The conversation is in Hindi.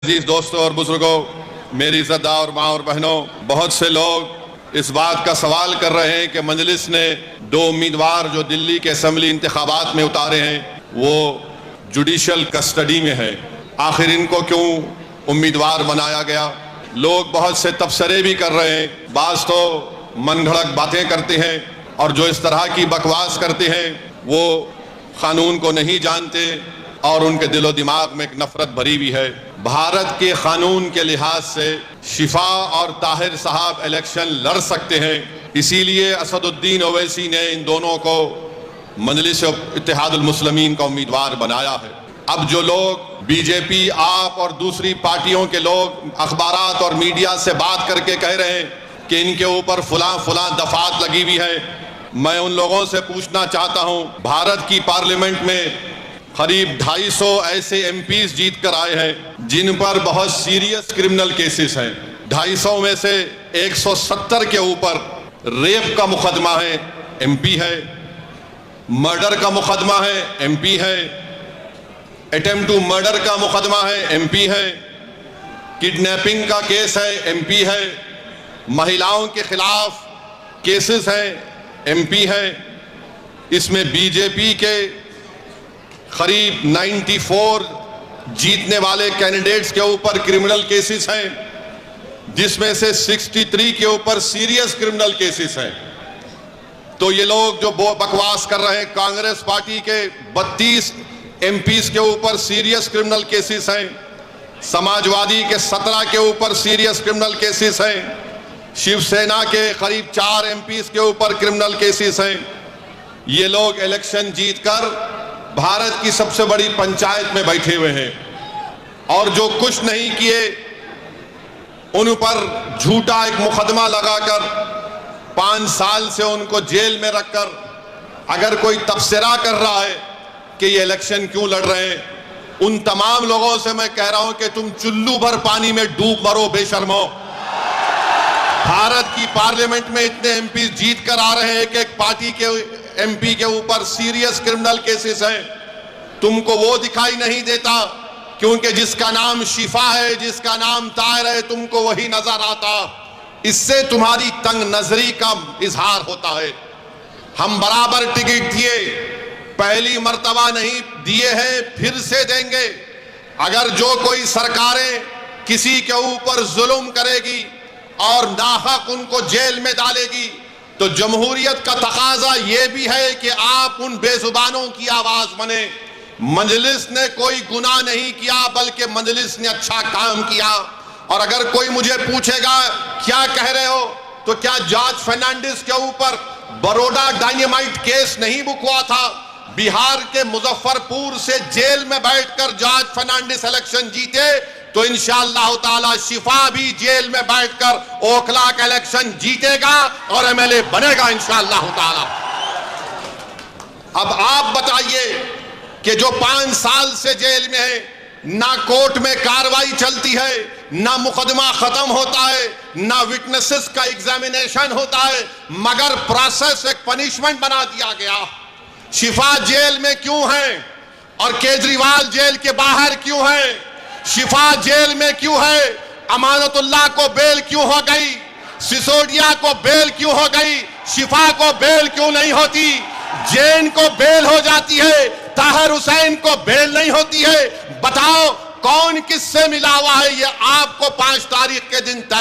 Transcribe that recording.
अजीज दोस्तों और बुजुर्गों, मेरी इज़्ज़तदार माँ और बहनों, बहुत से लोग इस बात का सवाल कर रहे हैं कि मजलिस ने 2 उम्मीदवार जो दिल्ली के असेंबली इंतखाबात में उतारे हैं वो जुडिशल कस्टडी में है, आखिर इनको क्यों उम्मीदवार बनाया गया। लोग बहुत से तबसरे भी कर रहे हैं, बाज़ तो मनगढ़ंत बातें करते हैं और जो इस तरह की बकवास करते हैं वो कानून को नहीं जानते और उनके दिलो दिमाग में एक नफरत भरी भी है। भारत के कानून के लिहाज से शिफा और ताहिर साहब इलेक्शन लड़ सकते हैं, इसीलिए असदुद्दीन ओवैसी ने इन दोनों को मजलिस इत्तेहादुल मुस्लिमीन का उम्मीदवार बनाया है। अब जो लोग बीजेपी, आप और दूसरी पार्टियों के लोग अखबारात और मीडिया से बात करके कह रहे हैं कि इनके ऊपर फलां दफात लगी हुई है, मैं उन लोगों से पूछना चाहता हूं, भारत की पार्लियामेंट में करीब 250 ऐसे एमपीज जीत कर आए हैं जिन पर बहुत सीरियस क्रिमिनल केसेस हैं। 250 में से 170 के ऊपर रेप का मुकदमा है, एमपी है, मर्डर का मुकदमा है, एमपी है, अटेम्प्ट टू मर्डर का मुकदमा है, एमपी है, किडनैपिंग का केस है, एमपी है, महिलाओं के खिलाफ केसेस हैं, एमपी है। इसमें बीजेपी के करीब 94 जीतने वाले कैंडिडेट्स के ऊपर क्रिमिनल केसेस हैं, जिसमें से 63 के ऊपर सीरियस क्रिमिनल केसेस हैं। तो ये लोग जो बकवास कर रहे हैं, कांग्रेस पार्टी के 32 एमपीज के ऊपर सीरियस क्रिमिनल केसेस हैं, समाजवादी के 17 के ऊपर सीरियस क्रिमिनल केसेस हैं, शिवसेना के करीब 4 एमपीज के ऊपर क्रिमिनल केसेस हैं। ये लोग इलेक्शन जीतकर भारत की सबसे बड़ी पंचायत में बैठे हुए हैं और जो कुछ नहीं किए उन पर झूठा एक मुकदमा लगाकर 5 साल से उनको जेल में रखकर अगर कोई तबसरा कर रहा है कि ये इलेक्शन क्यों लड़ रहे हैं, उन तमाम लोगों से मैं कह रहा हूं कि तुम चुल्लू भर पानी में डूब मरो बेशर्मो। भारत की पार्लियामेंट में इतने एमपी जीत कर आ रहे हैं कि एक पार्टी के एमपी के ऊपर सीरियस क्रिमिनल केसेस हैं, तुमको वो दिखाई नहीं देता क्योंकि जिसका नाम शिफा है, जिसका नाम ताहिर है, तुमको वही नजर आता। इससे तुम्हारी तंग नजरी का इजहार होता है। हम बराबर टिकट दिए, पहली मर्तबा नहीं दिए हैं, फिर से देंगे। अगर जो कोई सरकारें किसी के ऊपर जुल्म करेगी और नाहक उनको जेल में डालेगी तो जमहूरियत का तकाजा यह भी है कि आप उन बेजुबानों की आवाज बने। मजलिस ने कोई गुनाह नहीं किया बल्कि मजलिस ने अच्छा काम किया। और अगर कोई मुझे पूछेगा क्या कह रहे हो, तो क्या जॉर्ज फर्नांडिस के ऊपर बड़ौदा डायनेमाइट केस नहीं बुक हुआ था? बिहार के मुजफ्फरपुर से जेल में बैठकर जॉर्ज फर्नांडिस इलेक्शन जीते, तो इंशाअल्लाह ताला शिफा भी जेल में बैठकर ओखला का इलेक्शन जीतेगा और एमएलए बनेगा इंशाअल्लाह ताला। अब आप बताइए कि जो 5 साल से जेल में है, ना कोर्ट में कार्रवाई चलती है, ना मुकदमा खत्म होता है, ना विटनेसेस का एग्जामिनेशन होता है, मगर प्रोसेस एक पनिशमेंट बना दिया गया। शिफा जेल में क्यों है और केजरीवाल जेल के बाहर क्यों है? शिफा जेल में क्यों है? अमानतुल्लाह को बेल क्यों हो गई? सिसोदिया को बेल क्यों हो गई? शिफा को बेल क्यों नहीं होती? जैन को बेल हो जाती है, ताहिर हुसैन को बेल नहीं होती है। बताओ कौन किससे मिला हुआ है? ये आपको 5 तारीख के दिन